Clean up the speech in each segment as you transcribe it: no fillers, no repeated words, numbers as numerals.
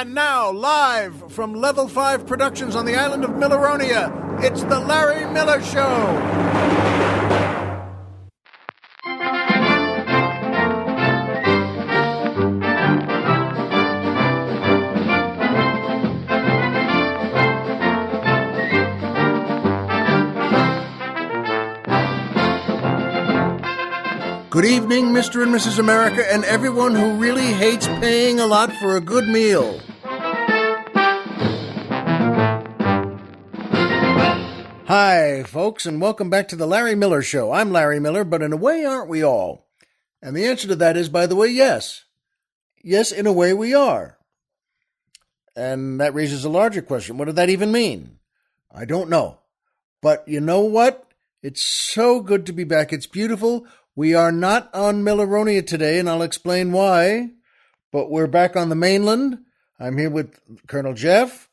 And now, live from Level 5 Productions on the island of Milleronia, it's The Larry Miller Show. Good evening, Mr. and Mrs. America, and everyone who really hates paying a lot for a good meal. Hi, folks, and welcome back to the Larry Miller Show. I'm Larry Miller, but in a way, aren't we all? And the answer to that is, by the way, yes. Yes, in a way, we are. And that raises a larger question. What did that even mean? I don't know. But you know what? It's so good to be back. It's beautiful. We are not on Milleronia today, and I'll explain why. But we're back on the mainland. I'm here with Colonel Jeff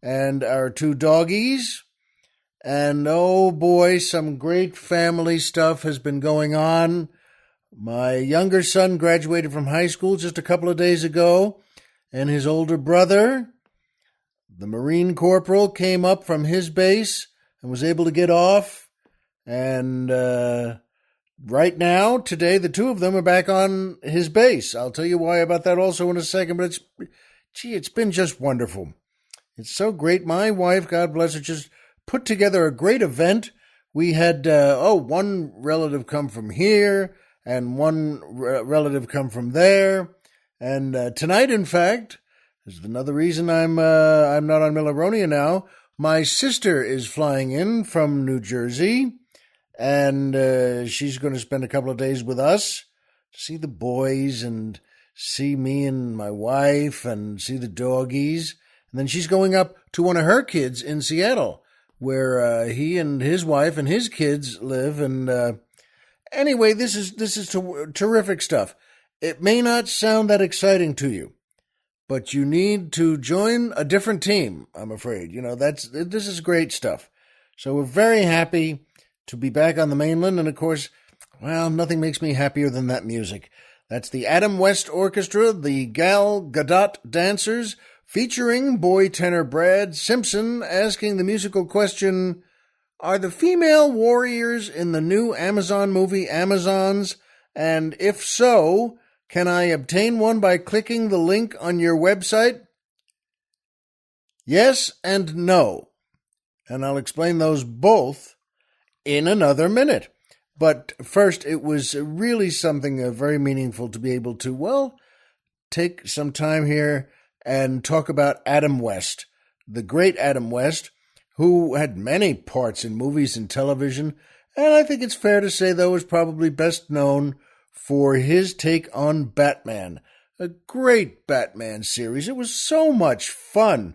and our two doggies. And oh boy, some great family stuff has been going on. My younger son graduated from high school just a couple of days ago, and his older brother, the Marine Corporal, came up from his base and was able to get off. And right now, today, the two of them are back on his base. I'll tell you why about that also in a second, but it's been just wonderful. It's so great. My wife, God bless her, just put together a great event. We had, one relative come from here and one relative come from there. And tonight, in fact, is another reason I'm not on Milleronia now. My sister is flying in from New Jersey. And she's going to spend a couple of days with us to see the boys and see me and my wife and see the doggies. And then she's going up to one of her kids in Seattle, where he and his wife and his kids live. And anyway, this is terrific stuff. It may not sound that exciting to you, but you need to join a different team, I'm afraid. You know, this is great stuff. So we're very happy to be back on the mainland, and of course, well, nothing makes me happier than that music. That's the Adam West Orchestra, the Gal Gadot Dancers, featuring boy tenor Brad Simpson, asking the musical question, are the female warriors in the new Amazon movie Amazons? And if so, can I obtain one by clicking the link on your website? Yes and no. And I'll explain those both in another minute. But first, it was really something very meaningful to be able to, take some time here and talk about Adam West, the great Adam West, who had many parts in movies and television, and I think it's fair to say, though, is probably best known for his take on Batman, a great Batman series. It was so much fun,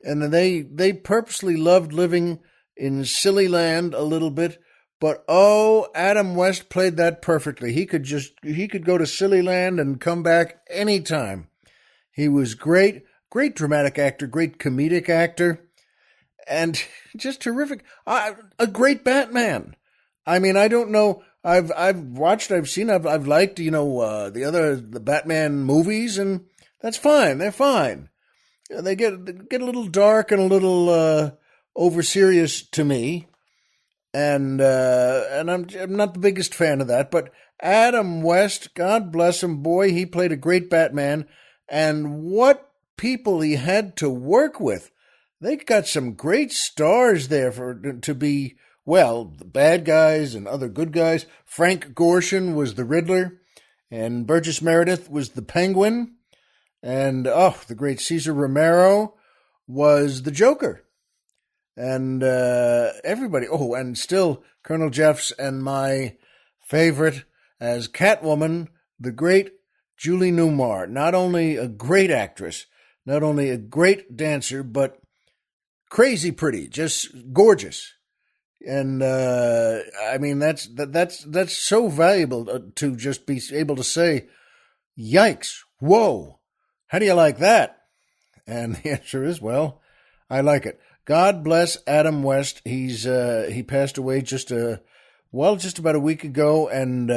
and they purposely loved living in Silly Land a little bit, but Adam West played that perfectly. He could go to Silly Land and come back anytime. He was great dramatic actor, great comedic actor, and just terrific. A great Batman. I mean, I don't know. I've liked, the Batman movies, and that's fine. They're fine. They get a little dark and a little over serious to me, and I'm not the biggest fan of that. But Adam West, God bless him, boy, he played a great Batman, and what people he had to work with. They got some great stars there to be, the bad guys and other good guys. Frank Gorshin was the Riddler, and Burgess Meredith was the Penguin, and the great Cesar Romero was the Joker. And everybody, and still Colonel Jeff's and my favorite as Catwoman, the great Julie Newmar. Not only a great actress, not only a great dancer, but crazy pretty, just gorgeous. And that's so valuable to just be able to say, yikes, whoa, how do you like that? And the answer is, I like it. God bless Adam West. He passed away just about a week ago, and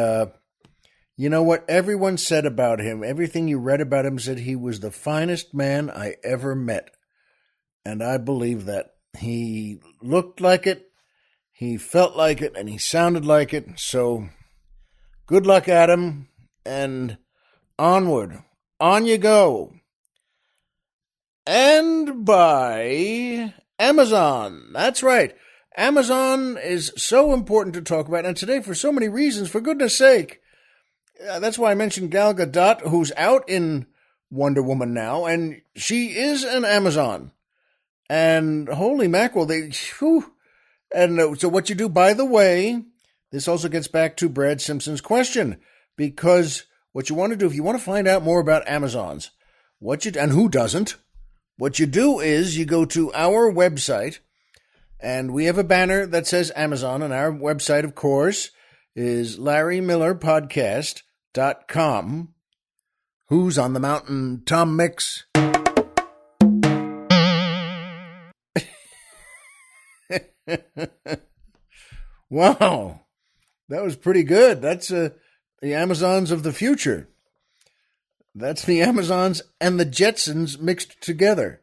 You know what everyone said about him, everything you read about him said he was the finest man I ever met. And I believe that. He looked like it, he felt like it, and he sounded like it. So good luck, Adam, and onward. On you go. And by Amazon. That's right. Amazon is so important to talk about, and today for so many reasons, for goodness sake. That's why I mentioned Gal Gadot, who's out in Wonder Woman now, and she is an Amazon. And holy mackerel, And so what you do, by the way, this also gets back to Brad Simpson's question, because what you want to do, if you want to find out more about Amazons, and who doesn't, what you do is you go to our website, and we have a banner that says Amazon, and our website, of course, is LarryMillerPodcast.com. Who's on the mountain, Tom Mix? Wow, that was pretty good. That's the Amazons of the future. That's the Amazons and the Jetsons mixed together.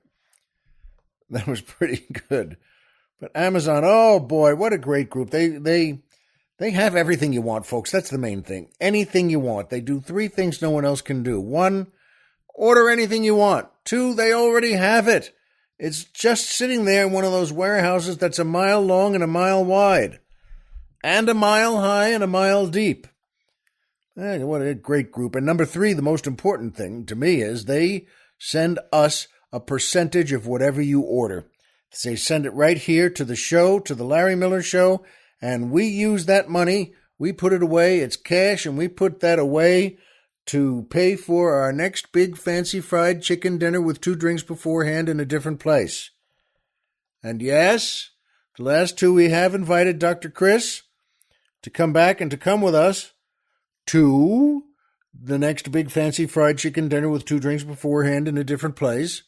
That was pretty good. But Amazon, oh boy, what a great group. They have everything you want, folks. That's the main thing. Anything you want. They do 3 things no one else can do. 1, order anything you want. 2, they already have it. It's just sitting there in one of those warehouses that's a mile long and a mile wide, and a mile high and a mile deep. What a great group. And number 3, the most important thing to me is they send us a percentage of whatever you order. They send it right here to the show, to the Larry Miller Show, and we use that money. We put it away. It's cash, and we put that away to pay for our next big fancy fried chicken dinner with 2 drinks beforehand in a different place. And yes, the last 2 we have invited Dr. Chris to come back and to come with us to the next big fancy fried chicken dinner with 2 drinks beforehand in a different place.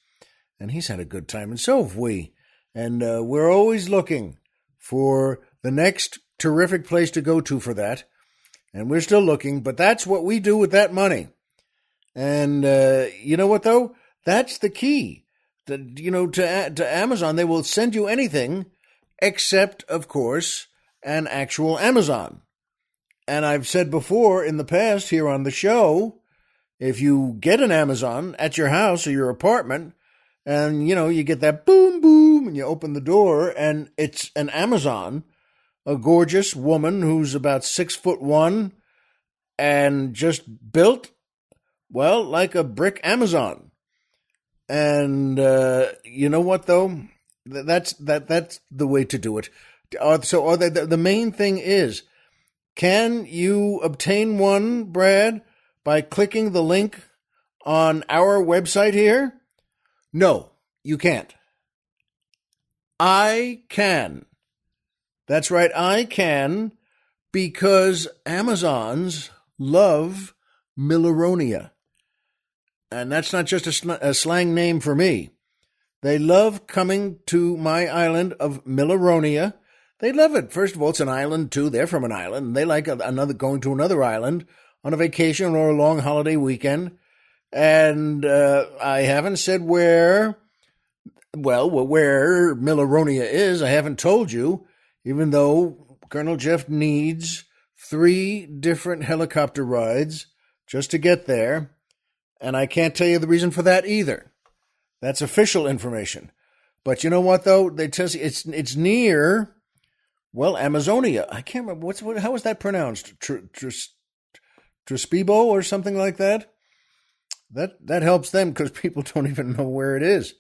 And he's had a good time, and so have we. And we're always looking for the next terrific place to go to for that. And we're still looking, but that's what we do with that money. And you know what, though? That's the key. To Amazon, they will send you anything except, of course, an actual Amazon. And I've said before in the past here on the show, if you get an Amazon at your house or your apartment, and, you get that boom, boom, and you open the door, and it's an Amazon, a gorgeous woman who's about 6'1" and just built, well, like a brick Amazon. And you know what, though? That's the way to do it. So the main thing is, can you obtain one, Brad, by clicking the link on our website here? No, you can't. I can. That's right, I can, because Amazons love Milleronia. And that's not just a slang name for me. They love coming to my island of Milleronia. They love it. First of all, it's an island, too. They're from an island. And they like going to another island on a vacation or a long holiday weekend. And I haven't said where Milleronia is. I haven't told you, even though Colonel Jeff needs 3 different helicopter rides just to get there. And I can't tell you the reason for that either. That's official information. But you know what, though? They tell you it's near, well, Amazonia. I can't remember. How is that pronounced? Trespibo or something like that? That helps them because people don't even know where it is.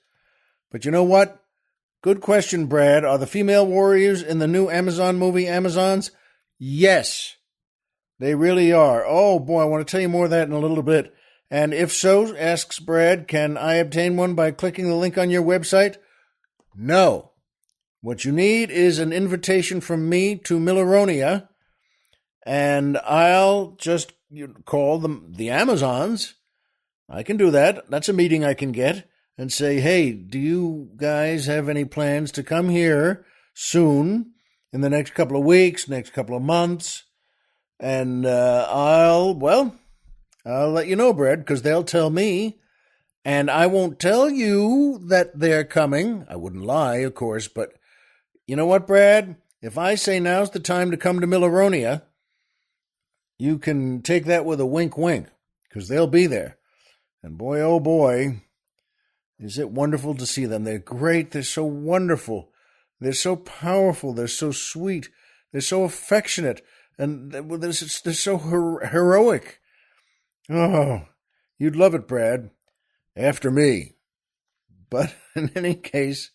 But you know what? Good question, Brad. Are the female warriors in the new Amazon movie Amazons? Yes, they really are. Oh, boy, I want to tell you more of that in a little bit. And if so, asks Brad, can I obtain one by clicking the link on your website? No. What you need is an invitation from me to Milleronia, and I'll just call them the Amazons. I can do that. That's a meeting I can get and say, hey, do you guys have any plans to come here soon, in the next couple of weeks, next couple of months, And I'll let you know, Brad, because they'll tell me, and I won't tell you that they're coming. I wouldn't lie, of course, but you know what, Brad? If I say now's the time to come to Milleronia, you can take that with a wink wink, because they'll be there. And boy, oh boy, is it wonderful to see them. They're great. They're so wonderful. They're so powerful. They're so sweet. They're so affectionate. And they're so heroic. Oh, you'd love it, Brad. After me. But in any case,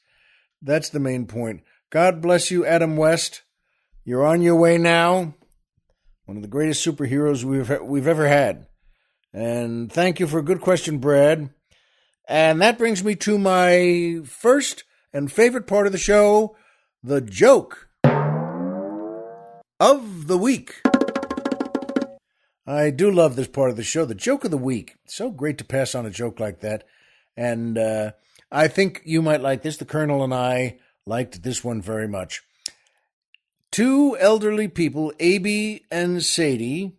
that's the main point. God bless you, Adam West. You're on your way now. One of the greatest superheroes we've ever had. And thank you for a good question, Brad. And that brings me to my first and favorite part of the show, the joke of the week. I do love this part of the show, the joke of the week. It's so great to pass on a joke like that. And I think you might like this. The Colonel and I liked this one very much. Two elderly people, Abby and Sadie,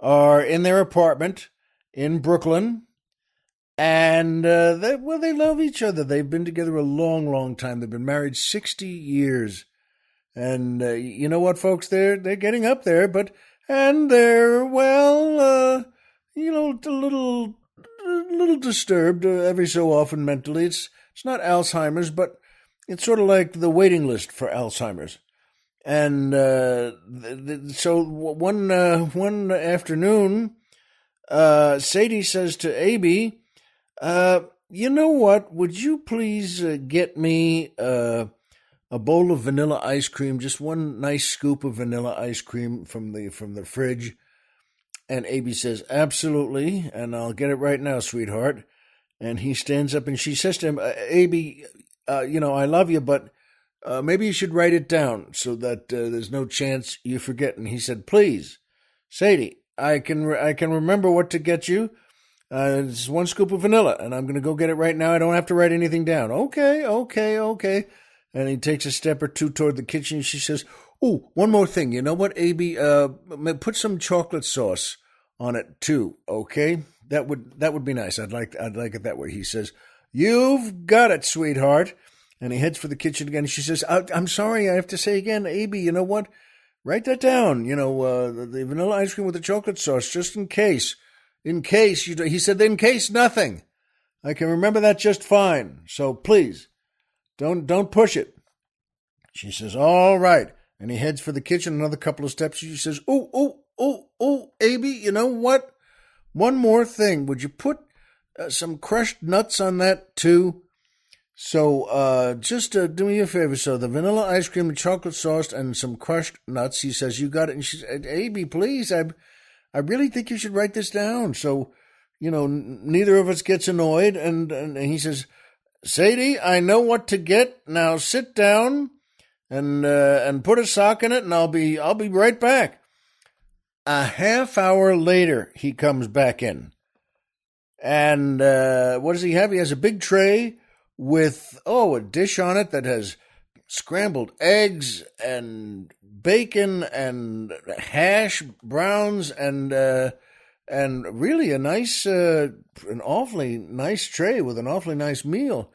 are in their apartment in Brooklyn. And they love each other. They've been together a long, long time. They've been married 60 years. And you know what, folks? They're getting up there, and they're, a little disturbed every so often mentally. It's not Alzheimer's, but it's sort of like the waiting list for Alzheimer's. And so one afternoon, Sadie says to Abby, you know what? Would you please get me a bowl of vanilla ice cream, just one nice scoop of vanilla ice cream from the fridge? And Abby says, absolutely, and I'll get it right now, sweetheart. And he stands up and she says to him, Abby, I love you, but maybe you should write it down so that there's no chance you forget. And he said, please, Sadie, I can remember what to get you. It's one scoop of vanilla, and I'm going to go get it right now. I don't have to write anything down. Okay. And he takes a step or two toward the kitchen. She says, oh, one more thing. You know what, Abby? Put some chocolate sauce on it too, okay? That would be nice. I'd like it that way. He says, you've got it, sweetheart. And he heads for the kitchen again. She says, I'm sorry, I have to say again, Abby, you know what? Write that down. The vanilla ice cream with the chocolate sauce, just in case. In case, he said, in case nothing. I can remember that just fine. So please, don't push it. She says, all right. And he heads for the kitchen, another couple of steps. She says, oh, Abby, you know what? One more thing. Would you put some crushed nuts on that too? So just do me a favor. So the vanilla ice cream and chocolate sauce and some crushed nuts. He says, you got it. And she said, Abby, please, I really think you should write this down so, neither of us gets annoyed. And he says, Sadie, I know what to get. Now sit down and put a sock in it, and I'll be right back. A half hour later, he comes back in. And what does he have? He has a big tray with, a dish on it that has scrambled eggs and bacon and hash browns and really a nice, an awfully nice tray with an awfully nice meal.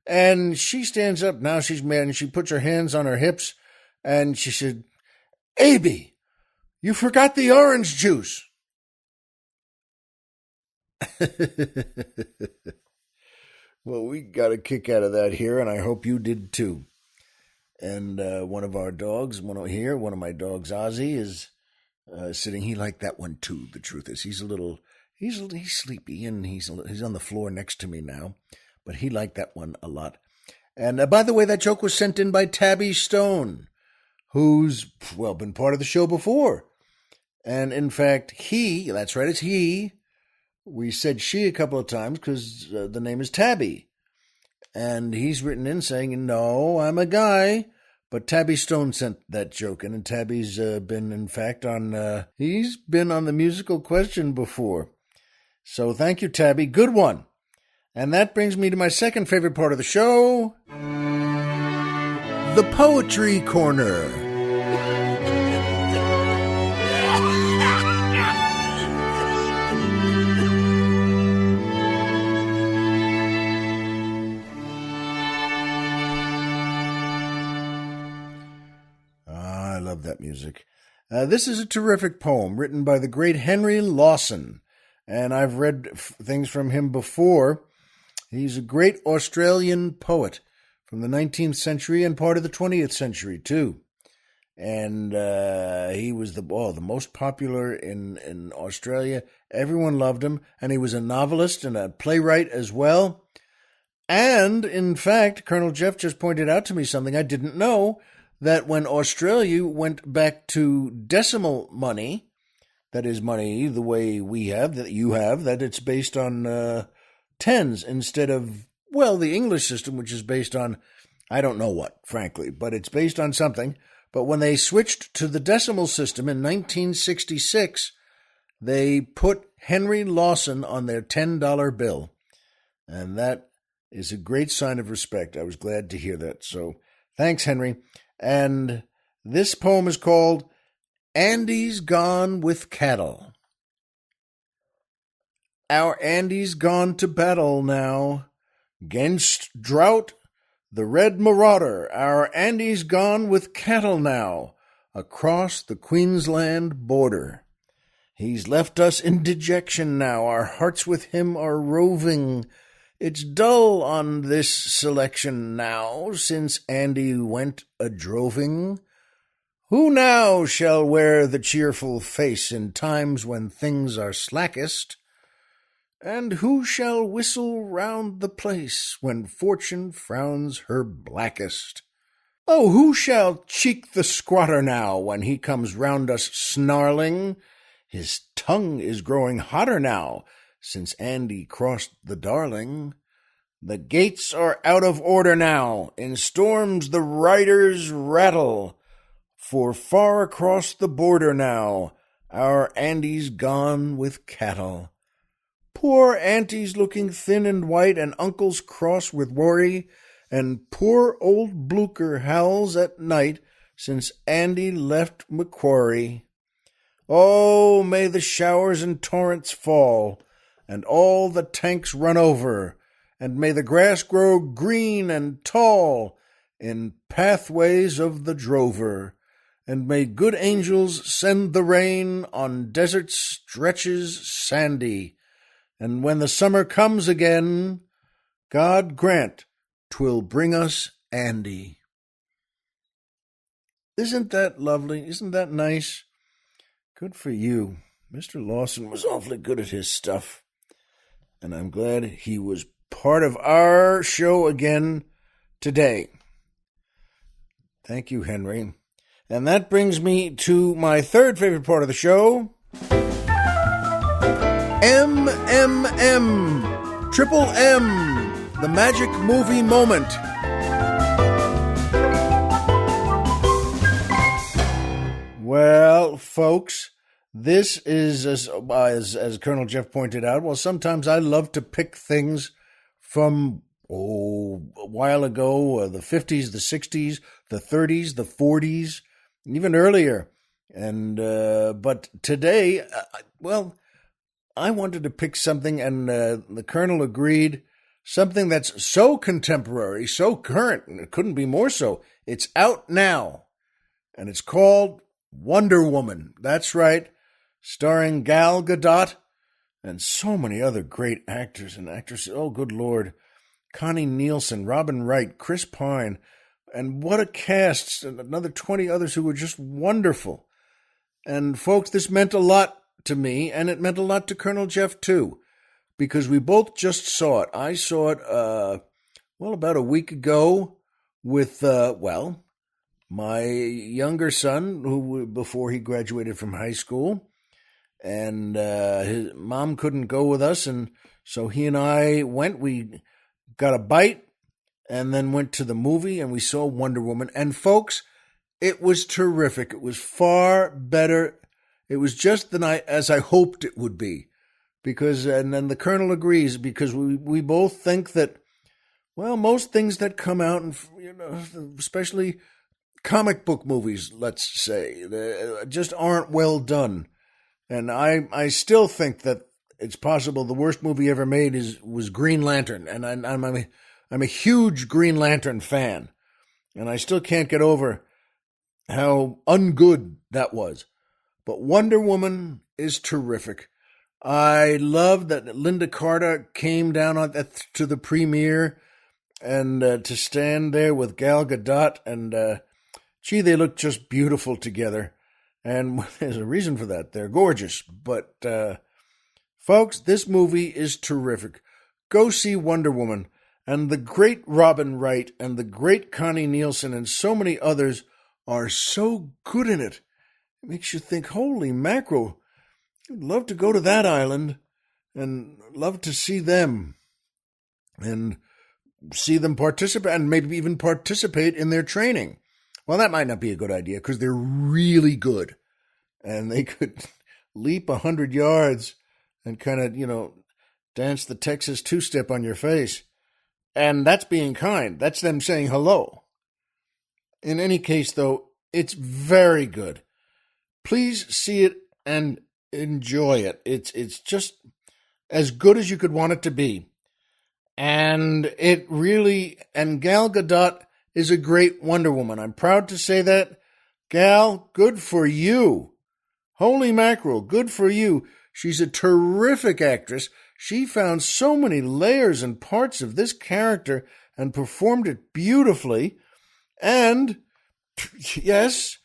And she stands up. Now she's mad, and she puts her hands on her hips, and she said, Abby, you forgot the orange juice. Well, we got a kick out of that here, and I hope you did too. And one of our dogs, one of my dogs, Ozzy, is sitting. He liked that one too. The truth is, he's sleepy, and he's on the floor next to me now. But he liked that one a lot. And by the way, that joke was sent in by Tabby Stone, who's been part of the show before. And in fact, that's right, it's he. We said she a couple of times because the name is Tabby. And he's written in saying, no, I'm a guy. But Tabby Stone sent that joke in, and Tabby's been, in fact, he's been on the musical question before. So thank you, Tabby. Good one. And that brings me to my second favorite part of the show, the Poetry Corner. that music. This is a terrific poem written by the great Henry Lawson, and I've read things from him before. He's a great Australian poet from the 19th century and part of the 20th century, too. And he was the most popular in Australia. Everyone loved him, and he was a novelist and a playwright as well. And, in fact, Colonel Jeff just pointed out to me something I didn't know, that when Australia went back to decimal money, that is money the way we have, that you have, that it's based on tens instead of, well, the English system, which is based on, I don't know what, frankly, but it's based on something. But when they switched to the decimal system in 1966, they put Henry Lawson on their $10 bill. And that is a great sign of respect. I was glad to hear that. So thanks, Henry. And this poem is called Andy's Gone with Cattle. Our Andy's gone to battle now, 'gainst drought, the red marauder. Our Andy's gone with cattle now, across the Queensland border. He's left us in dejection now, our hearts with him are roving. It's dull on this selection now, since Andy went a-droving. Who now shall wear the cheerful face in times when things are slackest? And who shall whistle round the place when fortune frowns her blackest? Oh, who shall cheek the squatter now when he comes round us snarling? His tongue is growing hotter now since Andy crossed the Darling. The gates are out of order now, in storms the riders rattle, for far across the border now our Andy's gone with cattle. Poor Aunty's looking thin and white, and Uncle's cross with worry, and poor old Blucher howls at night since Andy left Macquarie. Oh, may the showers and torrents fall, and all the tanks run over, and may the grass grow green and tall in pathways of the drover, and may good angels send the rain on desert stretches sandy, and when the summer comes again, God grant 'twill bring us Andy. Isn't that lovely? Isn't that nice? Good for you. Mr. Lawson was awfully good at his stuff, and I'm glad he was part of our show again today. Thank you, Henry. And that brings me to my third favorite part of the show, MMM, Triple M, the magic movie moment. Well, folks, this is, as Colonel Jeff pointed out, well, sometimes I love to pick things from, a while ago, the 50s, the 60s, the 30s, the 40s, even earlier. And but today, I wanted to pick something, and the Colonel agreed, something that's so contemporary, so current, and it couldn't be more so. It's out now, and it's called Wonder Woman. That's right, starring Gal Gadot and so many other great actors and actresses. Oh, good Lord. Connie Nielsen, Robin Wright, Chris Pine, and what a cast, and another 20 others who were just wonderful. And folks, this meant a lot to me, and it meant a lot to Colonel Jeff too, because we both just saw it. I saw it, about a week ago with, my younger son, who before he graduated from high school, and his mom couldn't go with us, and so he and I went. We got a bite, and then went to the movie, and we saw Wonder Woman. And folks, it was terrific. It was far better. It was just as I hoped it would be, and then the Colonel agrees, because we both think that, well, most things that come out, and especially comic book movies, let's say, just aren't well done. And I still think that it's possible the worst movie ever made was Green Lantern, and I'm a huge Green Lantern fan, and I still can't get over how ungood that was. But Wonder Woman is terrific. I love that Linda Carter came down to the premiere and to stand there with Gal Gadot, and gee, they look just beautiful together. And there's a reason for that. They're gorgeous. But folks, this movie is terrific. Go see Wonder Woman. And the great Robin Wright and the great Connie Nielsen and so many others are so good in it. It makes you think, holy mackerel, I'd love to go to that island and love to see them and see them participate and maybe even participate in their training. Well, that might not be a good idea because they're really good and they could leap 100 yards and kind of, dance the Texas two-step on your face. And that's being kind. That's them saying hello. In any case, though, it's very good. Please see it and enjoy it. It's just as good as you could want it to be. And Gal Gadot is a great Wonder Woman. I'm proud to say that. Gal, good for you. Holy mackerel, good for you. She's a terrific actress. She found so many layers and parts of this character and performed it beautifully. And yes,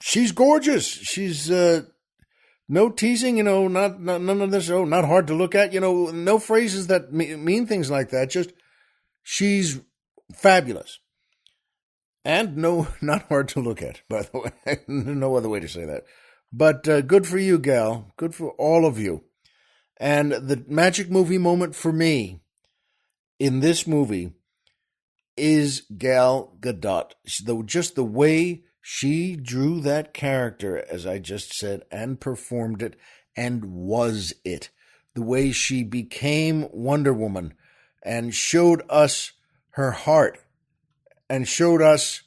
she's gorgeous. She's no teasing, not none of this. Oh, not hard to look at. No phrases that mean things like that. Just she's fabulous, and no, not hard to look at. By the way, no other way to say that. But good for you, Gal. Good for all of you. And the magic movie moment for me in this movie is Gal Gadot. Just the way she drew that character, as I just said, and performed it, and was it. The way she became Wonder Woman and showed us her heart and showed us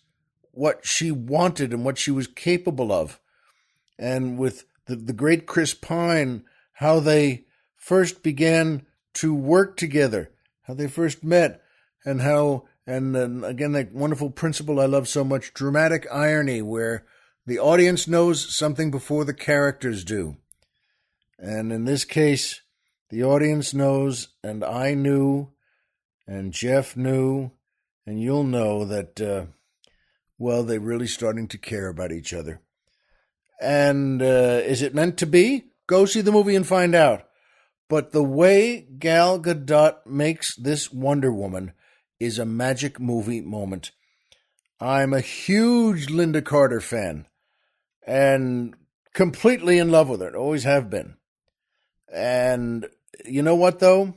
what she wanted and what she was capable of. And with the great Chris Pine, how they first began to work together, how they first met, and then again, that wonderful principle I love so much, dramatic irony, where the audience knows something before the characters do. And in this case, the audience knows, and I knew, and Jeff knew, and you'll know that, they're really starting to care about each other. And is it meant to be? Go see the movie and find out. But the way Gal Gadot makes this Wonder Woman is a magic movie moment. I'm a huge Linda Carter fan and completely in love with her. Always have been. And you know what, though?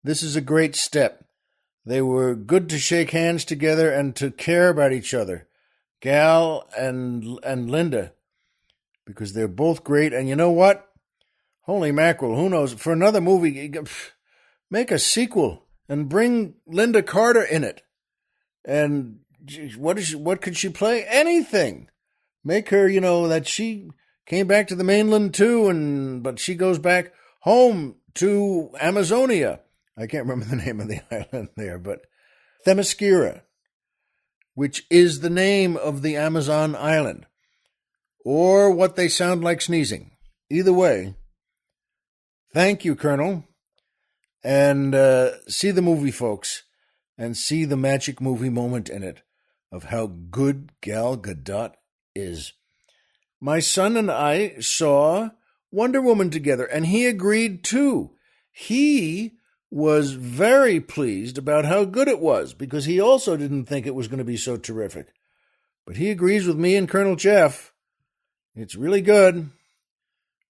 This is a great step. They were good to shake hands together and to care about each other, Gal and Linda, because they're both great. And you know what? Holy mackerel, who knows? For another movie, make a sequel and bring Linda Carter in it. And what could she play? Anything. Make her, that she came back to the mainland too, but she goes back home to Amazonia. I can't remember the name of the island there, but Themyscira, which is the name of the Amazon island, or what they sound like sneezing. Either way, thank you, Colonel. And see the movie, folks, and see the magic movie moment in it of how good Gal Gadot is. My son and I saw Wonder Woman together, and he agreed too. He was very pleased about how good it was, because he also didn't think it was going to be so terrific. But he agrees with me and Colonel Jeff. It's really good.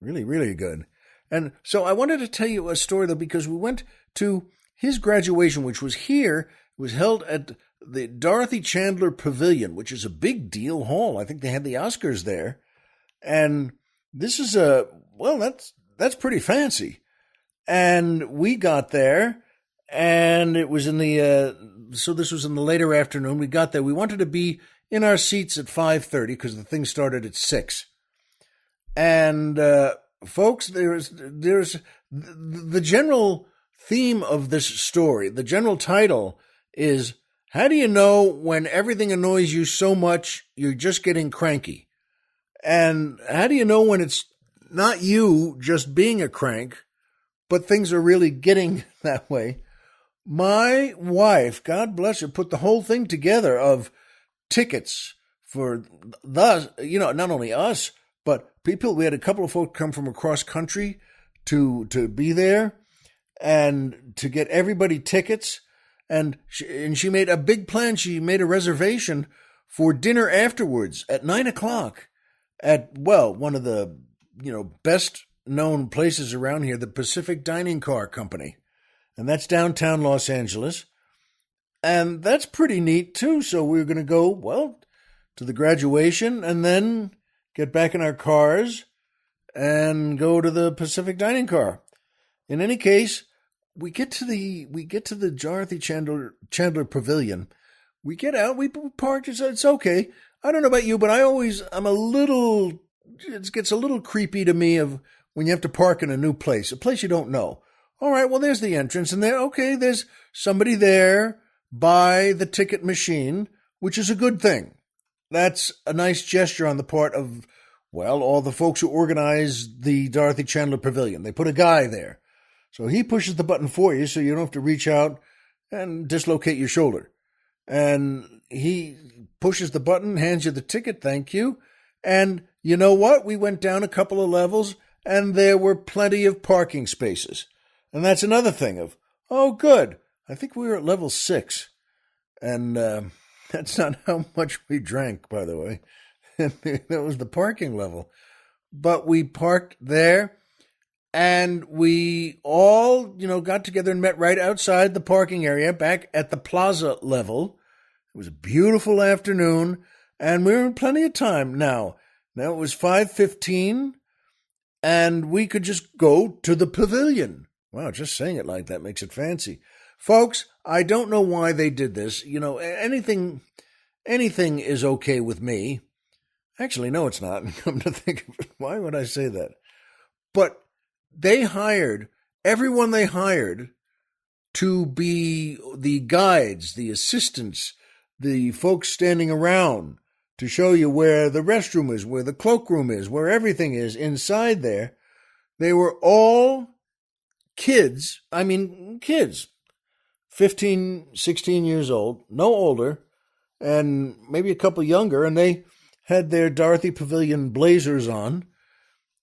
Really, really good. And so I wanted to tell you a story, though, because we went to his graduation, which was here. It was held at the Dorothy Chandler Pavilion, which is a big deal hall. I think they had the Oscars there. And this is that's pretty fancy. And we got there, and it was this was in the later afternoon. We got there. We wanted to be in our seats at 5:30 because the thing started at 6. And folks, there's the general theme of this story. The general title is How do you know when everything annoys you so much you're just getting cranky? And how do you know when it's not you just being a crank, but things are really getting that way? My wife, God bless her, put the whole thing together of tickets for not only us, but people. We had a couple of folks come from across country to be there and to get everybody tickets. And she made a big plan. She made a reservation for dinner afterwards at 9 o'clock at, well, one of the, best known places around here, the Pacific Dining Car Company. And that's downtown Los Angeles. And that's pretty neat too. So we're going to go, well, to the graduation and then get back in our cars and go to the Pacific Dining Car. In any case, we get to the Dorothy Chandler Pavilion. We get out, we park. It's okay. I don't know about you, but it gets a little creepy to me of when you have to park in a new place, a place you don't know. All right, well, there's the entrance, and there's somebody there by the ticket machine, which is a good thing. That's a nice gesture on the part of, well, all the folks who organize the Dorothy Chandler Pavilion. They put a guy there. So he pushes the button for you so you don't have to reach out and dislocate your shoulder. And he pushes the button, hands you the ticket, thank you. And you know what? We went down a couple of levels, and there were plenty of parking spaces. And that's another thing of, oh, good. I think we were at level 6. And that's not how much we drank, by the way. That was the parking level. But we parked there, and we all, got together and met right outside the parking area back at the plaza level. It was a beautiful afternoon, and we were in plenty of time now. Now it was 5:15, and we could just go to the pavilion. Wow, just saying it like that makes it fancy. Folks, I don't know why they did this. Anything is okay with me. Actually, no, it's not. Come to think of it, why would I say that? But everyone they hired to be the guides, the assistants, the folks standing around to show you where the restroom is, where the cloakroom is, where everything is inside there. They were all kids, 15, 16 years old, no older, and maybe a couple younger, and they had their Dorothy Pavilion blazers on.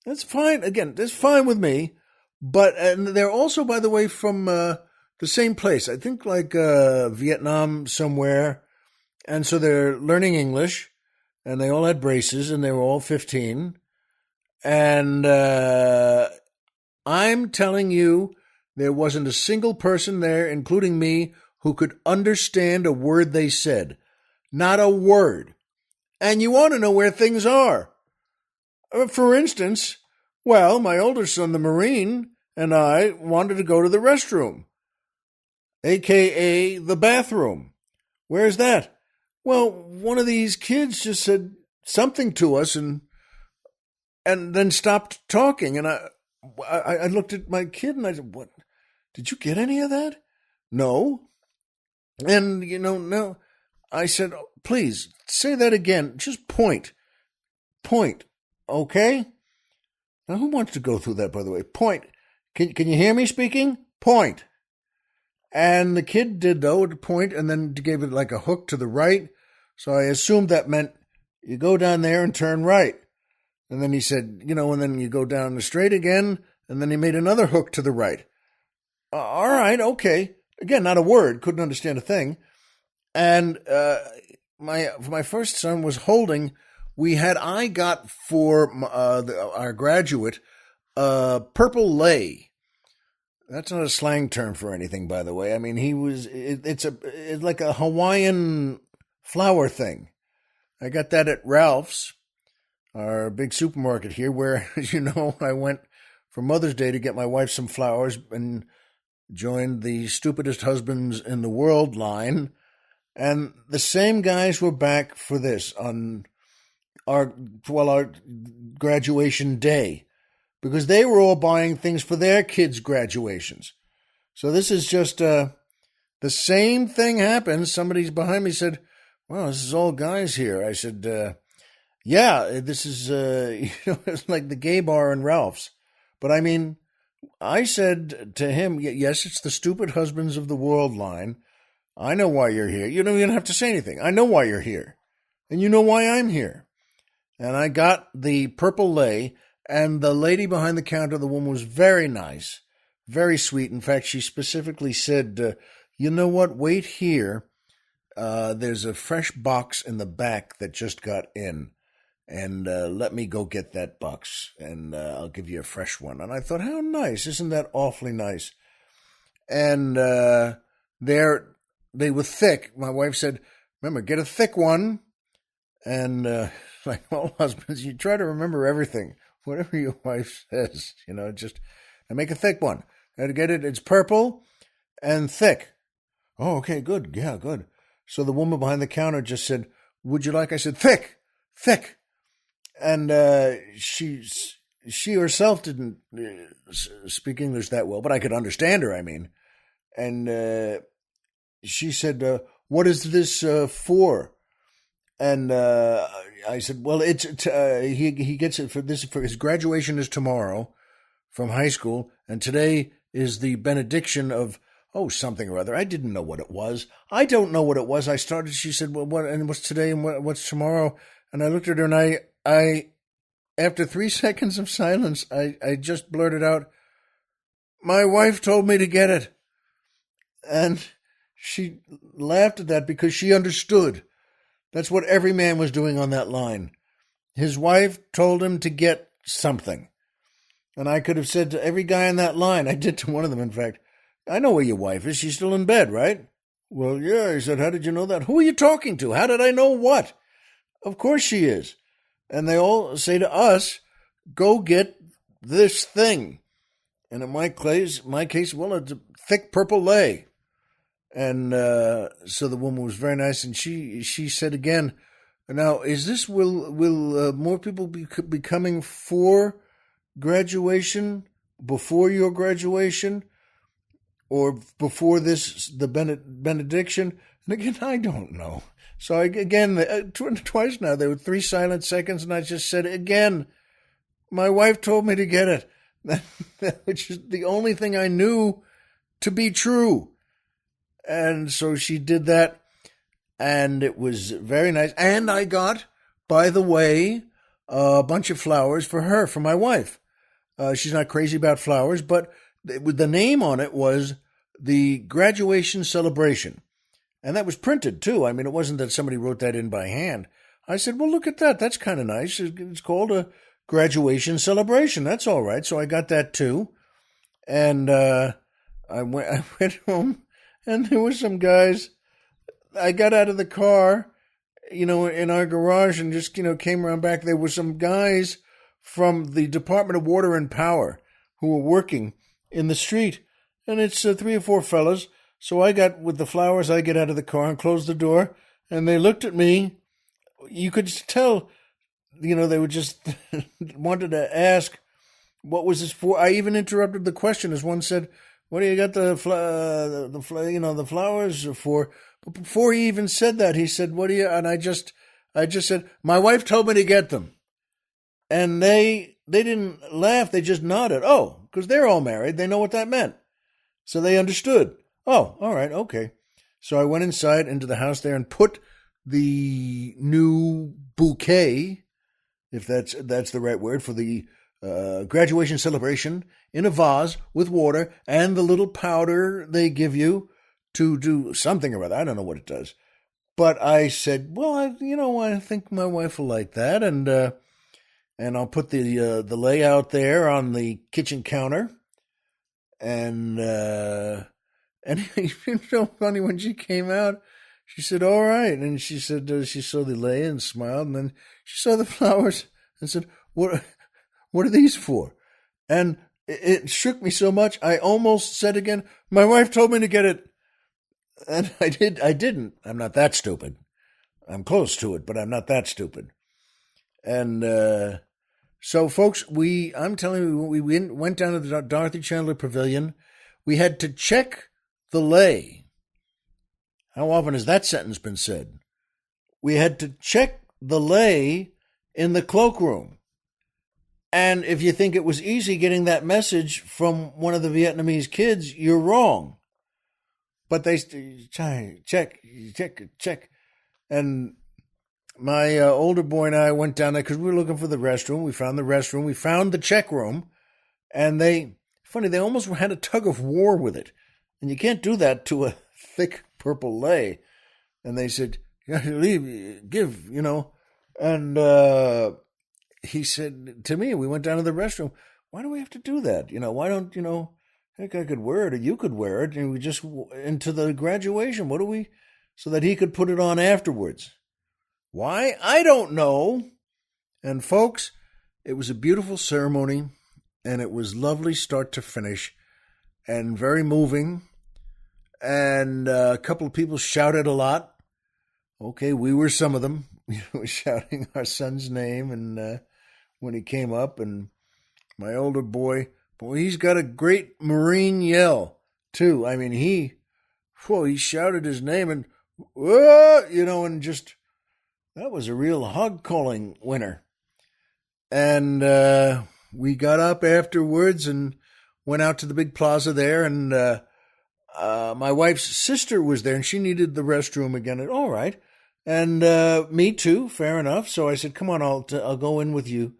That's fine. Again, that's fine with me. And they're also, by the way, from the same place. I think like Vietnam somewhere. And so they're learning English, and they all had braces, and they were all 15. And I'm telling you, there wasn't a single person there, including me, who could understand a word they said. Not a word. And you want to know where things are. For instance, well, my older son, the Marine, and I wanted to go to the restroom, a.k.a. the bathroom. Where's that? Well, one of these kids just said something to us and then stopped talking. And I looked at my kid and I said, "What? Did you get any of that?" "No." And, no. I said, "Oh, please, say that again. Just point. Point. Okay?" Now, who wants to go through that, by the way? Point. Can you hear me speaking? Point. And the kid did, though, to point, and then gave it like a hook to the right. So I assumed that meant you go down there and turn right. And then he said, and then you go down the straight again, and then he made another hook to the right. All right, okay. Again, not a word, couldn't understand a thing. And my first son was holding. I got for our graduate purple lei. That's not a slang term for anything, by the way. I mean, it's like a Hawaiian flower thing. I got that at Ralph's, our big supermarket here, where, as you know, I went for Mother's Day to get my wife some flowers and joined the stupidest husbands in the world line. And the same guys were back for this on our graduation day, because they were all buying things for their kids' graduations. So this is just The same thing happened. Somebody's behind me said, "Well, this is all guys here." I said, "Yeah, this is it's like the gay bar in Ralph's." But I mean, I said to him, "Yes, it's the stupid husbands of the world line. I know why you're here. You don't even have to say anything. I know why you're here, and you know why I'm here." And I got the purple lei, and the lady behind the counter, the woman was very nice, very sweet. In fact, she specifically said, "You know what? Wait here. There's a fresh box in the back that just got in, and let me go get that box, and I'll give you a fresh one." And I thought, how nice. Isn't that awfully nice? And they were thick. My wife said, "Remember, get a thick one." And like all husbands, you try to remember everything, whatever your wife says, just and make a thick one. And get it, it's purple and thick. Oh, okay, good. Yeah, good. So the woman behind the counter just said, "Would you like?" I said, "Thick, thick." And she herself didn't speak English that well, but I could understand her, I mean. And she said, "What is this for?" And I said, "Well, he gets it for his graduation is tomorrow from high school, and today is the benediction of something or other." I didn't know what it was. I don't know what it was. She said, "Well, what and what's today and what's tomorrow?" And I looked at her, and I after 3 seconds of silence, I just blurted out, "My wife told me to get it." And she laughed at that because she understood. That's what every man was doing on that line. His wife told him to get something. And I could have said to every guy on that line, I did to one of them, in fact, "I know where your wife is. She's still in bed, right?" "Well, yeah." He said, "How did you know that?" "Who are you talking to? How did I know what?" "Of course she is." And they all say to us, "Go get this thing." And in my case, well, it's a thick purple lei. And so the woman was very nice, and she said again, "Now, is this will more people be coming for graduation, before your graduation, or before the benediction?" And again, I don't know. So twice now, there were 3 silent seconds, and I just said again, "My wife told me to get it," which is the only thing I knew to be true. And so she did that, and it was very nice. And I got, by the way, a bunch of flowers for my wife. She's not crazy about flowers, but the name on it was the graduation celebration. And that was printed, too. I mean, it wasn't that somebody wrote that in by hand. I said, "Well, look at that. That's kind of nice. It's called a graduation celebration. That's all right." So I got that, too. And I went home. And there were some guys. I got out of the car, in our garage, and just, came around back. There were some guys from the Department of Water and Power who were working in the street. And it's 3 or 4 fellas. So I got, with the flowers, I get out of the car and closed the door. And they looked at me. You could tell, they were just wanted to ask, what was this for? I even interrupted the question as one said, "What do you got the flowers for?" But before he even said that, he said, "What do you?" And I just said, "My wife told me to get them." And they didn't laugh. They just nodded. Oh, because they're all married. They know what that meant. So they understood. Oh, all right, okay. So I went inside into the house there and put the new bouquet, if that's the right word, for the graduation celebration, in a vase with water and the little powder they give you to do something or other. I don't know what it does. But I said, "Well, I think my wife will like that, and I'll put the layout there on the kitchen counter." And it's so funny, when she came out, she said, "All right." And she said she saw the lei and smiled, and then she saw the flowers and said, What are these for?" And it shook me so much, I almost said again, "My wife told me to get it." And I didn't. I'm not that stupid. I'm close to it, but I'm not that stupid. And so, folks, I'm telling you, we went down to the Dorothy Chandler Pavilion. We had to check the lei. How often has that sentence been said? We had to check the lei in the cloakroom. And if you think it was easy getting that message from one of the Vietnamese kids, you're wrong. But they check. And my older boy and I went down there because we were looking for the restroom. We found the restroom. We found the check room. And they almost had a tug of war with it. And you can't do that to a thick purple lei. And they said, leave, give, And he said to me, we went down to the restroom, why do we have to do that? Why don't, heck, I could wear it or you could wear it. And we just, into the graduation, so that he could put it on afterwards. Why? I don't know. And folks, it was a beautiful ceremony and it was lovely start to finish and very moving. And a couple of people shouted a lot. Okay, we were some of them, shouting our son's name and when he came up. And my older boy, he's got a great Marine yell, too. I mean, he shouted his name and, and just, that was a real hog-calling winner. And we got up afterwards and went out to the big plaza there, and my wife's sister was there, and she needed the restroom again. And, all right. And me too, fair enough. So I said, come on, I'll go in with you.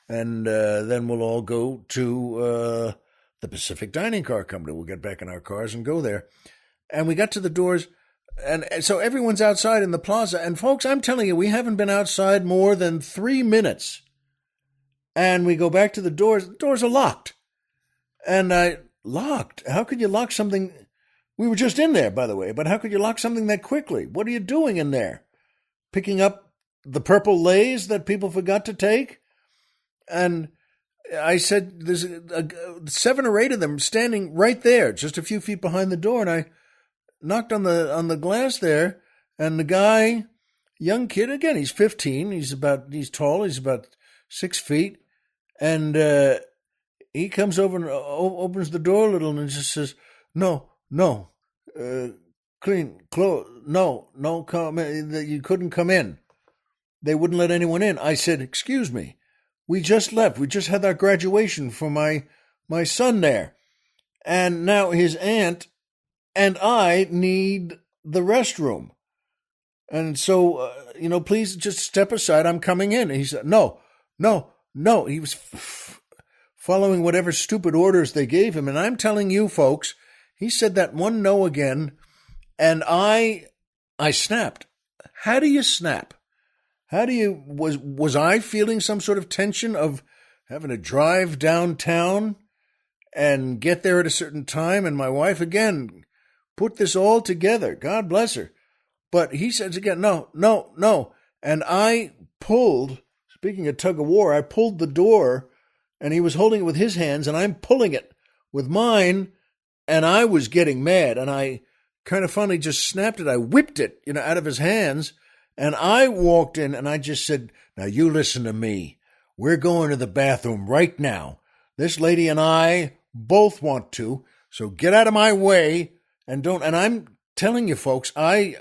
And then we'll all go to the Pacific Dining Car Company. We'll get back in our cars and go there. And we got to the doors, and so everyone's outside in the plaza. And folks, I'm telling you, we haven't been outside more than 3 minutes. And we go back to the doors. The doors are locked. And locked? How could you lock something? We were just in there, by the way, but how could you lock something that quickly? What are you doing in there? Picking up the purple leis that people forgot to take? And I said, there's 7 or 8 of them standing right there, just a few feet behind the door. And I knocked on the glass there, and the guy, young kid, again, he's 15. He's tall. He's about 6 feet. And he comes over and opens the door a little and just says, no, clean, close, no, come in. You couldn't come in. They wouldn't let anyone in. I said, excuse me, we just left. We just had our graduation for my son there. And now his aunt and I need the restroom. And so, please just step aside. I'm coming in. And he said, no. He was following whatever stupid orders they gave him. And I'm telling you, folks, he said that one no again, and I snapped. How do you snap? Was I feeling some sort of tension of having to drive downtown and get there at a certain time? And my wife, again, put this all together. God bless her. But he says again, no. And I pulled, speaking of tug of war, I pulled the door, and he was holding it with his hands, and I'm pulling it with mine, and I was getting mad, and I kind of finally just snapped it. I whipped it, out of his hands, and I walked in, and I just said, now you listen to me. We're going to the bathroom right now. This lady and I both want to, so get out of my way, and I'm telling you, folks, I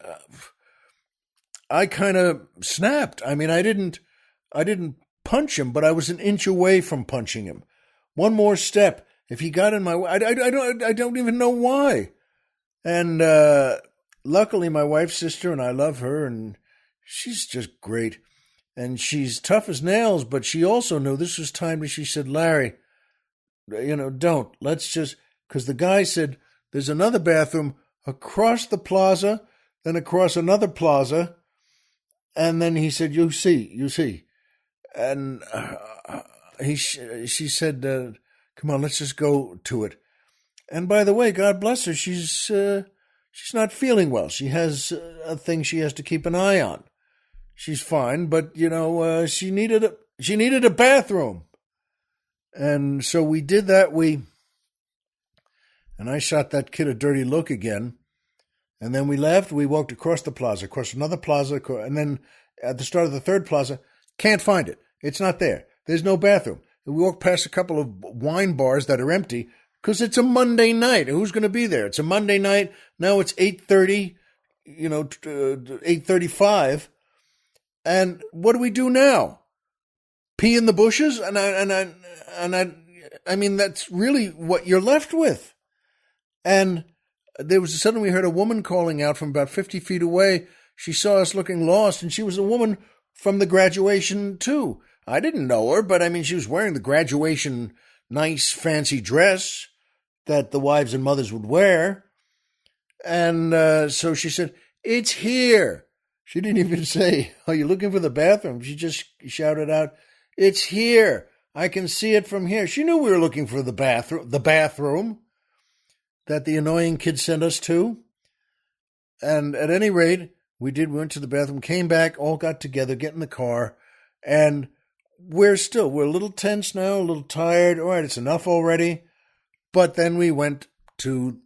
kind of snapped. I mean, I didn't punch him, but I was an inch away from punching him. One more step. If he got in my way, I don't even know why. And luckily, my wife's sister, and I love her, and she's just great. And she's tough as nails, but she also knew this was timely. She said, Larry, don't. Let's just, because the guy said, there's another bathroom across the plaza, then across another plaza. And then he said, you see. And she said, come on, let's just go to it. And by the way, God bless her, she's not feeling well. She has a thing she has to keep an eye on. She's fine, but she needed a bathroom. And so we did that. And I shot that kid a dirty look again. And then we left. We walked across the plaza, across another plaza, and then at the start of the third plaza, can't find it. It's not there. There's no bathroom. We walked past a couple of wine bars that are empty because it's a Monday night. Who's going to be there? It's a Monday night. Now it's 8:30. 8:35. And what do we do now? Pee in the bushes? I mean, that's really what you're left with. And suddenly we heard a woman calling out from about 50 feet away. She saw us looking lost, and she was a woman from the graduation too. I didn't know her, but I mean, she was wearing the graduation nice fancy dress that the wives and mothers would wear. And so she said, "It's here." She didn't even say, "Are you looking for the bathroom?" She just shouted out, "It's here. I can see it from here." She knew we were looking for the bathroom that the annoying kid sent us to. And at any rate, we went to the bathroom, came back, all got together, get in the car, and we're a little tense now, a little tired. All right, it's enough already. But then we went to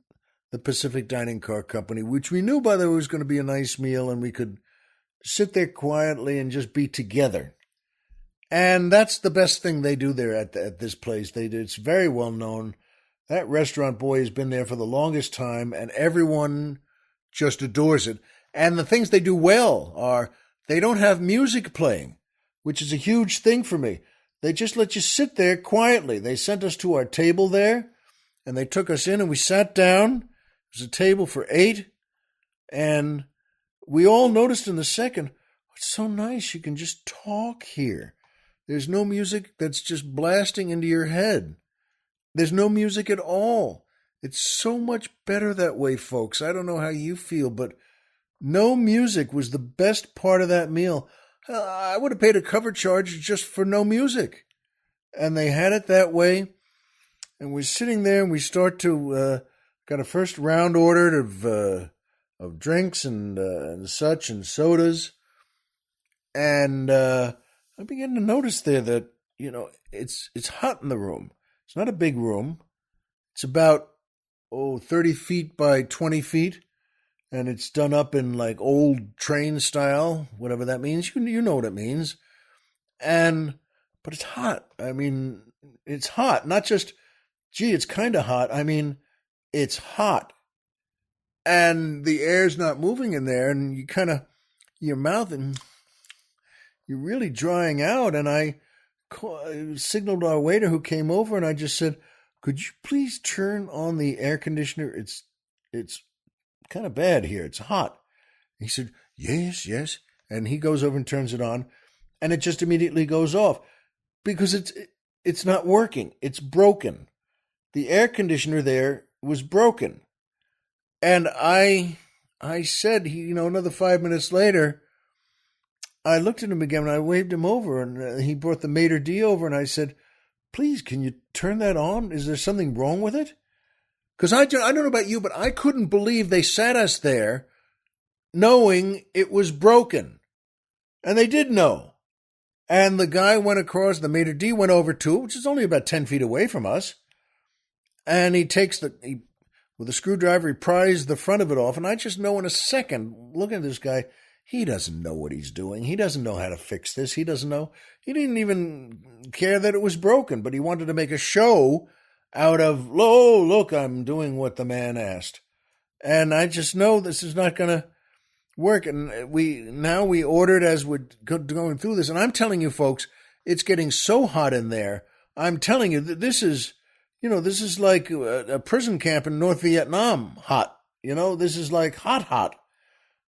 the Pacific Dining Car Company, which we knew, by the way, was going to be a nice meal, and we could sit there quietly and just be together. And that's the best thing they do there at this place. It's very well known. That restaurant boy has been there for the longest time, and everyone just adores it. And the things they do well are they don't have music playing, which is a huge thing for me. They just let you sit there quietly. They sent us to our table there, and they took us in, and we sat down. It was a table for 8, and we all noticed in the second, it's so nice. You can just talk here. There's no music that's just blasting into your head. There's no music at all. It's so much better that way, folks. I don't know how you feel, but no music was the best part of that meal. I would have paid a cover charge just for no music. And they had it that way. And we're sitting there, and we start to got a first round ordered of drinks and such and sodas. And I began to notice there that, it's hot in the room. It's not a big room. It's about, 30 feet by 20 feet. And it's done up in like old train style, whatever that means. You know what it means. But it's hot. I mean, it's hot. Not just, gee, it's kind of hot. I mean, it's hot. And the air's not moving in there. And you kind of, your mouth, and you're really drying out. And I signaled our waiter who came over, and I just said, "Could you please turn on the air conditioner? It's kind of bad here. It's hot." He said, yes. And he goes over and turns it on, and it just immediately goes off because it's not working. It's broken. The air conditioner there was broken. And I said, another 5 minutes later, I looked at him again, and I waved him over, and he brought the maitre d' over, and I said, "Please, can you turn that on? Is there something wrong with it?" Because I don't know about you, but I couldn't believe they sat us there knowing it was broken. And they did know. And the guy went across, the maitre d' went over to it, which is only about 10 feet away from us. And he takes with a screwdriver, he pries the front of it off. And I just know in a second, looking at this guy, he doesn't know what he's doing. He doesn't know how to fix this. He doesn't know. He didn't even care that it was broken, but he wanted to make a show out of, "Oh, look, I'm doing what the man asked." And I just know this is not going to work. And we ordered as we're going through this. And I'm telling you, folks, it's getting so hot in there. I'm telling you that this is like a prison camp in North Vietnam hot. This is like hot.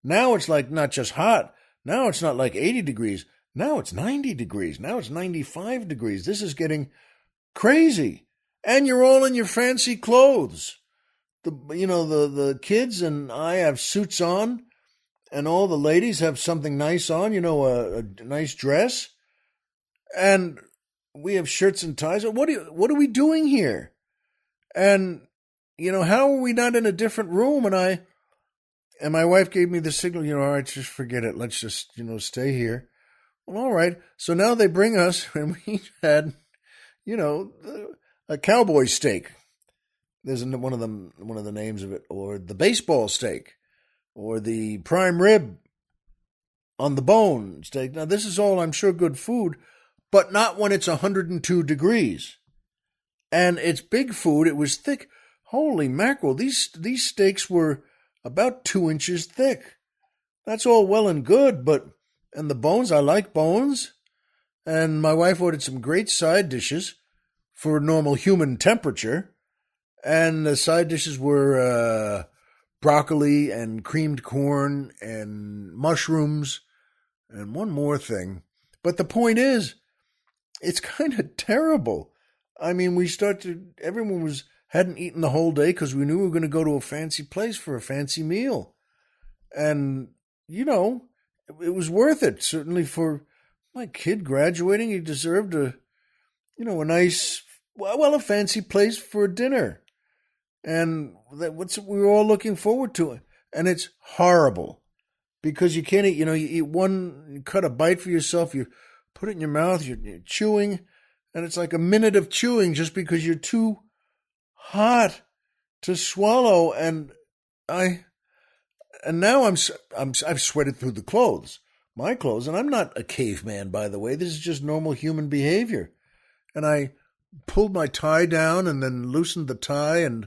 Now it's like not just hot. Now it's not like 80 degrees. Now it's 90 degrees. Now it's 95 degrees. This is getting crazy. And you're all in your fancy clothes. The kids and I have suits on, and all the ladies have something nice on, a nice dress. And we have shirts and ties. What are we doing here? And, how are we not in a different room? And my wife gave me the signal, all right, just forget it. Let's just, stay here. Well, all right. So now they bring us, and we had, a cowboy steak. There's one of the names of it, or the baseball steak, or the prime rib on the bone steak. Now, this is all, I'm sure, good food, but not when it's 102 degrees. And it's big food. It was thick. Holy mackerel. These steaks were about 2 inches thick. That's all well and good, and the bones, I like bones. And my wife ordered some great side dishes for normal human temperature. And the side dishes were broccoli and creamed corn and mushrooms and one more thing. But the point is, it's kind of terrible. I mean, everyone hadn't eaten the whole day because we knew we were going to go to a fancy place for a fancy meal. And, it was worth it. Certainly for my kid graduating, he deserved a nice, a fancy place for dinner. And we were all looking forward to it. And it's horrible because you can't eat, you eat one, you cut a bite for yourself, you put it in your mouth, you're chewing, and it's like a minute of chewing just because you're too hot to swallow. And now I've sweated through my clothes, and I'm not a caveman, by the way. This is just normal human behavior. And I pulled my tie down and then loosened the tie and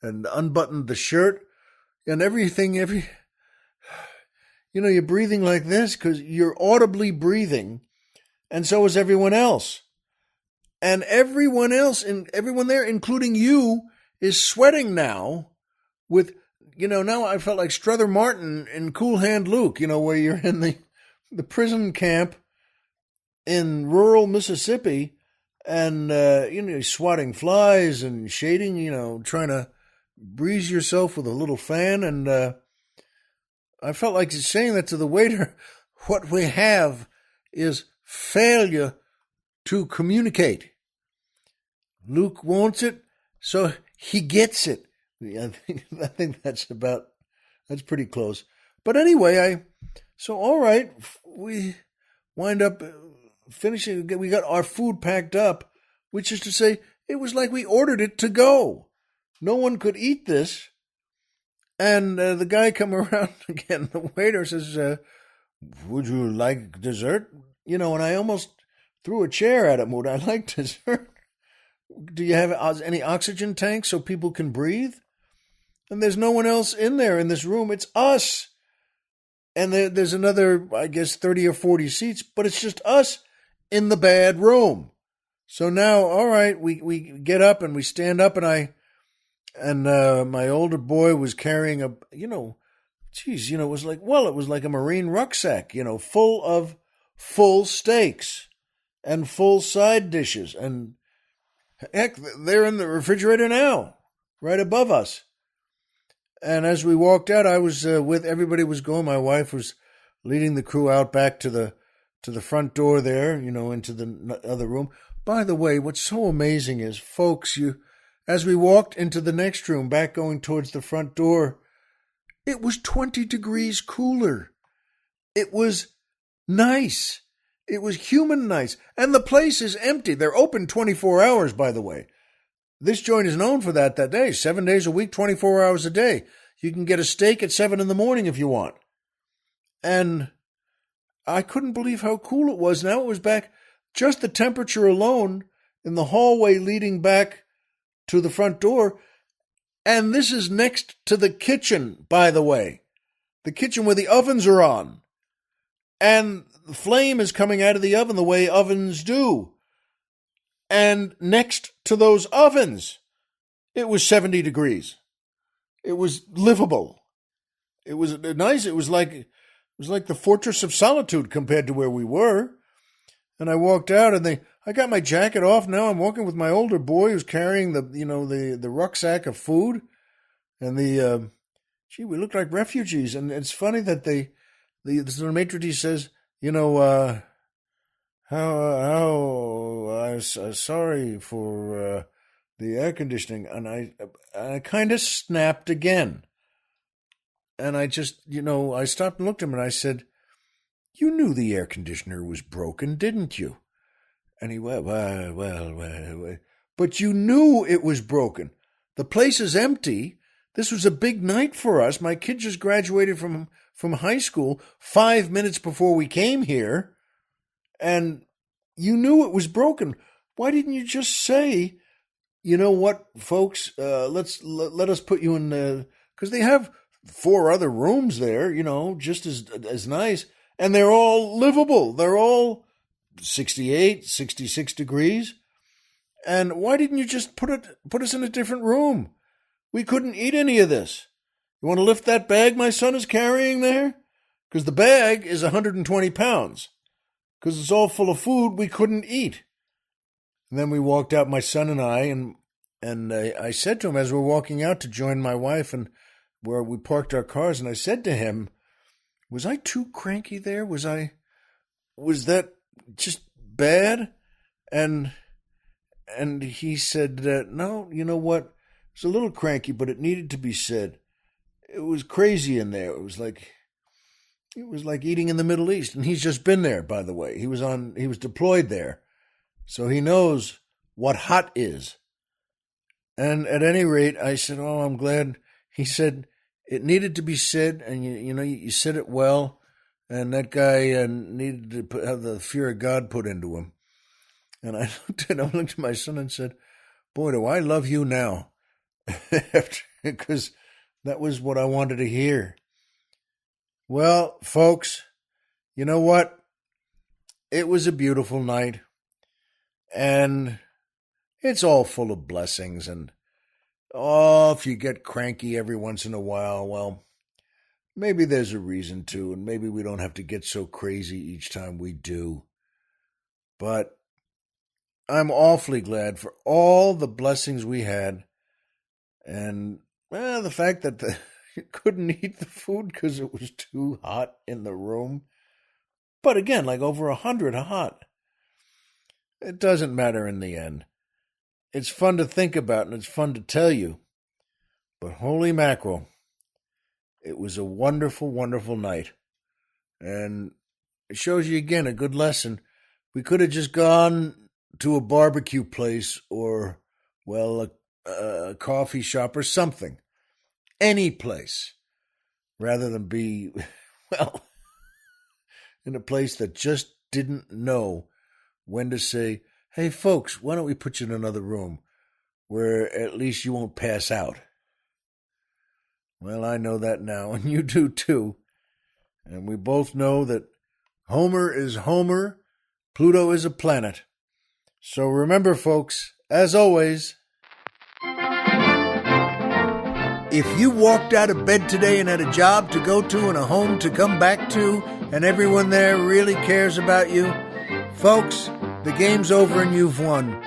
unbuttoned the shirt and everything. You're breathing like this because you're audibly breathing, and so is everyone else. And everyone there, including you, is sweating now now I felt like Strother Martin in Cool Hand Luke, where you're in the prison camp in rural Mississippi and, you're swatting flies and shading, trying to breeze yourself with a little fan. And I felt like saying that to the waiter. What we have is failure to communicate. Luke wants it, so he gets it. I think that's pretty close. But anyway, all right, we wind up finishing. We got our food packed up, which is to say, it was like we ordered it to go. No one could eat this. And the guy come around again. The waiter says, "Would you like dessert?" And I almost threw a chair at him. Would I like dessert? Do you have any oxygen tanks so people can breathe? And there's no one else in there in this room. It's us. And there's another, I guess, 30 or 40 seats, but it's just us in the bad room. So now, all right, we get up and we stand up, and my older boy was carrying it was like a Marine rucksack, full of full steaks and full side dishes. And heck, they're in the refrigerator now, right above us. And as we walked out, I was everybody was going. My wife was leading the crew out back to the front door there, into the other room. By the way, what's so amazing is, folks, as we walked into the next room, back going towards the front door, it was 20 degrees cooler. It was nice. It was human nice. And the place is empty. They're open 24 hours, by the way. This joint is known for that day. 7 days a week, 24 hours a day. You can get a steak at 7 in the morning if you want. And I couldn't believe how cool it was. Now it was back, just the temperature alone in the hallway leading back to the front door. And this is next to the kitchen, by the way. The kitchen where the ovens are on. And the flame is coming out of the oven the way ovens do. And next to those ovens, it was 70 degrees. It was livable. It was nice. It was like the Fortress of Solitude compared to where we were. And I walked out, and I got my jacket off. Now I'm walking with my older boy who's carrying the rucksack of food, and we looked like refugees. And it's funny that the maitre d' says, sorry for the air conditioning. And I kind of snapped again. And I just, I stopped and looked at him and I said, "You knew the air conditioner was broken, didn't you?" And he went, well, but you knew it was broken. The place is empty. This was a big night for us. My kid just graduated from high school 5 minutes before we came here. And you knew it was broken. Why didn't you just say, "You know what, folks, let us put you in the..." Because they have four other rooms there, just as nice. And they're all livable. They're all 68, 66 degrees. And why didn't you just put us in a different room? We couldn't eat any of this. You want to lift that bag my son is carrying there? Because the bag is 120 pounds. Because it's all full of food we couldn't eat. And then we walked out, my son and I, and I said to him as we're walking out to join my wife and where we parked our cars, and I said to him, was I too cranky there? Was that just bad? And he said, no, you know what? It's a little cranky, but it needed to be said. It was crazy in there. It was like eating in the Middle East. And he's just been there, by the way. He was deployed there. So he knows what hot is. And at any rate, I said, oh, I'm glad. He said, it needed to be said, and you said it well, and that guy needed to have the fear of God put into him. And I looked at my son and said, boy, do I love you now. Because that was what I wanted to hear. Well, folks, you know what? It was a beautiful night. And it's all full of blessings. And, if you get cranky every once in a while, well, maybe there's a reason to. And maybe we don't have to get so crazy each time we do. But I'm awfully glad for all the blessings we had. And the fact that you couldn't eat the food because it was too hot in the room. But again, like over 100 hot. It doesn't matter in the end. It's fun to think about and it's fun to tell you. But holy mackerel, it was a wonderful, wonderful night. And it shows you again a good lesson. We could have just gone to a barbecue place or, a coffee shop or something. Any place. Rather than be, in a place that just didn't know when to say, hey, folks, why don't we put you in another room where at least you won't pass out? Well, I know that now, and you do too. And we both know that Homer is Homer, Pluto is a planet. So remember, folks, as always, if you walked out of bed today and had a job to go to and a home to come back to, and everyone there really cares about you, folks, the game's over and you've won.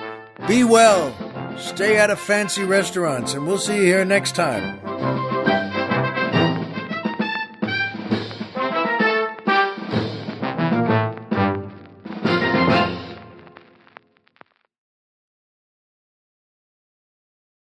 Be well, stay out of fancy restaurants, and we'll see you here next time.